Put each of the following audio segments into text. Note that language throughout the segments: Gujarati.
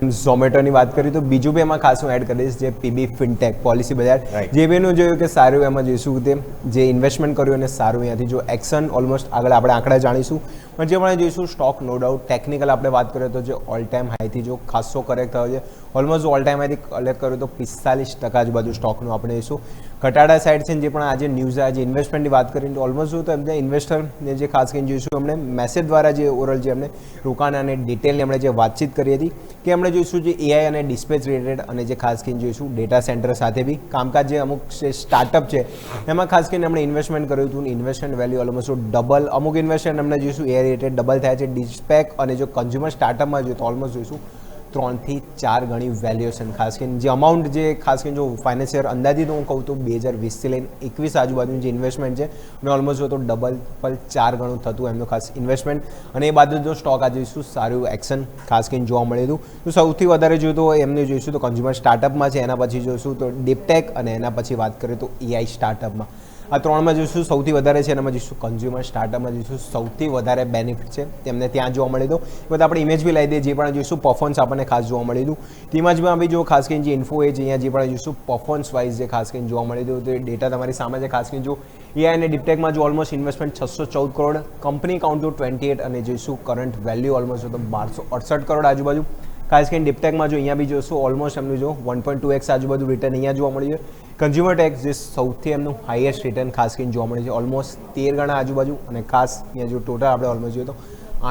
ઝોમેટોની વાત કરી તો બીજું બી એમાં ખાસ હું એડ કરીશ જે પીબી ફિનટેક પોલિસી બજાર જે બેનું જોયું કે સારું એમાં જોઈશું તે જે ઇન્વેસ્ટમેન્ટ કર્યું અને સારું અહીંયાથી જો એક્શન ઓલમોસ્ટ આગળ આપણે આંકડા જાણીશું પણ જે આપણે જોઈશું સ્ટોક નો ડાઉટ ટેકનિકલ આપણે વાત કરીએ તો જે ઓલ ટાઈમ હાઈથી જો ખાસો કરેક્ટ થયો છે ઓલમોસ્ટ ઓલ ટાઈમ હાઈથી કલેક્ટ કર્યું તો 45% આજુબાજુ સ્ટોકનું આપણે જોઈશું ઘટાડા સાઈડ છે જે પણ આજે ન્યૂઝ આજે ઇન્વેસ્ટમેન્ટની વાત કરીને તો ઓલમોસ્ટ જો તો એમને ઇન્વેસ્ટરને જે ખાસ કરીને જોઈશું એમણે મેસેજ દ્વારા જે ઓવરઓલ જે એમને રોકાણ અને ડિટેલની એમણે જે વાતચીત કરી હતી કે એમણે જોઈશું જે એઆઈ અને ડિસ્પેચ રિલેટેડ અને જે ખાસ કરીને જોઈશું ડેટા સેન્ટર સાથે બી કામકાજ જે અમુક સ્ટાર્ટઅપ છે એમાં ખાસ કરીને એમણે ઇન્વેસ્ટમેન્ટ કર્યું હતું ઇન્વેસ્ટમેન્ટ વેલ્યુ ઓલમોસ્ટ ડબલ અમુક ઇન્વેસ્ટમેન્ટ એમને જોઈશું એઆઈ રિલેટેડ ડબલ થયા છે ડિસ્પેક અને જો કન્ઝ્યુમર સ્ટાર્ટઅપમાં જોઈએ તો ઓલમોસ્ટ જોઈશું 3 થી 4 ગણી વેલ્યુએશન ખાસ કરીને જે અમાઉન્ટ જે ખાસ કરીને જો ફાઇનાન્શિયર અંદાજિત હું કહું તો 2020થી લઈને 21 આજુબાજુનું જે ઇન્વેસ્ટમેન્ટ છે અને ઓલમોસ્ટ જો તો ડબલ પર 4 ગણું થતું એમનું ખાસ ઇન્વેસ્ટમેન્ટ અને એ બાદ જો સ્ટોક આજે જોઈશું સારું એક્શન ખાસ કરીને જોવા મળ્યું હતું તો સૌથી વધારે જોઈએ તો એમને જોઈશું તો કન્ઝ્યુમર સ્ટાર્ટઅપમાં છે એના પછી જોઈશું તો ડીપટેક અને એના પછી વાત કરીએ તો એઆઈ સ્ટાર્ટઅપમાં આ ત્રણમાં જોઈશું સૌથી વધારે છે એનામાં જોઈશું કન્ઝ્યુમર સ્ટાર્ટઅપમાં જોઈશું સૌથી વધારે બેનિફિટ છે તેમને ત્યાં જોવા મળ્યું હતું એ બધા આપણે ઇમેજ બી લઈ દઈએ જે પણ જોઈશું પરફોર્મન્સ આપણને ખાસ જોવા મળ્યું હતું તેમાં જ બી જો ખાસ કરીને જે ઇન્ફો એ છે અહીંયા જે પણ જોઈશું પરફોર્મન્સ વાઇઝ જે ખાસ કરીને જોવા મળ્યું હતું તો ડેટા તમારી સામે છે ખાસ કરીને જો એઆઈ અને ડીપટેકમાં જો almost investment 614 crore company count જો 28 અને જોઈશું કરંટ વેલ્યુ ઓલમોસ્ટ તો 1268 કરોડ આજુબાજુ ખાસ કરીને ડીપટેકમાં જો અહીંયા બી જોઈશું ઓલમોસ્ટ એમનું જો 1.2x આજુબાજુ રિટર્ન અહીંયા જોવા મળ્યું છે કન્ઝ્યુમર ટેક્સ જે સૌથી એમનું હાઈએસ્ટ રિટર્ન ખાસ કરીને જોવા મળે છે ઓલમોસ્ટ 13 ગણા આજુબાજુ અને ખાસ અહીંયા જો ટોટલ આપણે ઓલમોસ્ટ જોઈએ તો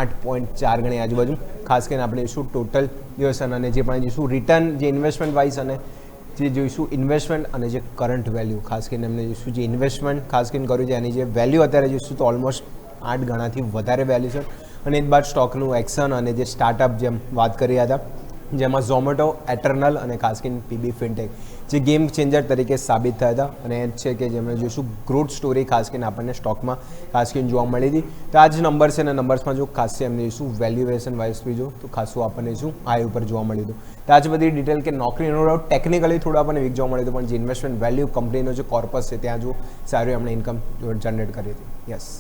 8.4 ગણી આજુબાજુ ખાસ કરીને આપણે જોઈશું ટોટલ દિવસન અને જે પણ જોઈશું રિટર્ન જે ઇન્વેસ્ટમેન્ટ વાઇઝ અને જે જોઈશું ઇન્વેસ્ટમેન્ટ અને જે કરંટ વેલ્યુ ખાસ કરીને એમને જોઈશું જે ઇન્વેસ્ટમેન્ટ ખાસ કરીને કર્યું છે એની જે વેલ્યુ અત્યારે જોઈશું તો ઓલમોસ્ટ 8 ગણાથી વધારે વેલ્યુ છે અને એ બાદ સ્ટોકનું એક્શન અને જે સ્ટાર્ટઅપ જેમ વાત કરી હતા જેમાં ઝોમેટો એટર્નલ અને ખાસ કરીને પીબી ફિનટેક જે ગેમ ચેન્જર તરીકે સાબિત થયા હતા અને એ છે કે જેમણે જોઈશું ગ્રોથ સ્ટોરી ખાસ કરીને આપણને સ્ટોકમાં ખાસ કરીને જોવા મળી હતી તો આ જ નંબર છે અને નંબર્સમાં જો ખાસ છે એમને જોઈશું વેલ્યુએશન વાઇઝ બી જો તો ખાસું આપણને જોઈશું હાઈ ઉપર જોવા મળ્યું હતું તો આ જ બધી ડિટેલ કે નોકરી નો ડાઉટ ટેકનિકલી થોડું આપણને વીક જોવા મળ્યું હતું પણ જે ઇન્વેસ્ટમેન્ટ વેલ્યુ કંપનીનો જે કોર્પસ છે ત્યાં જો સારું એમણે ઇન્કમ જનરેટ કરી હતી યસ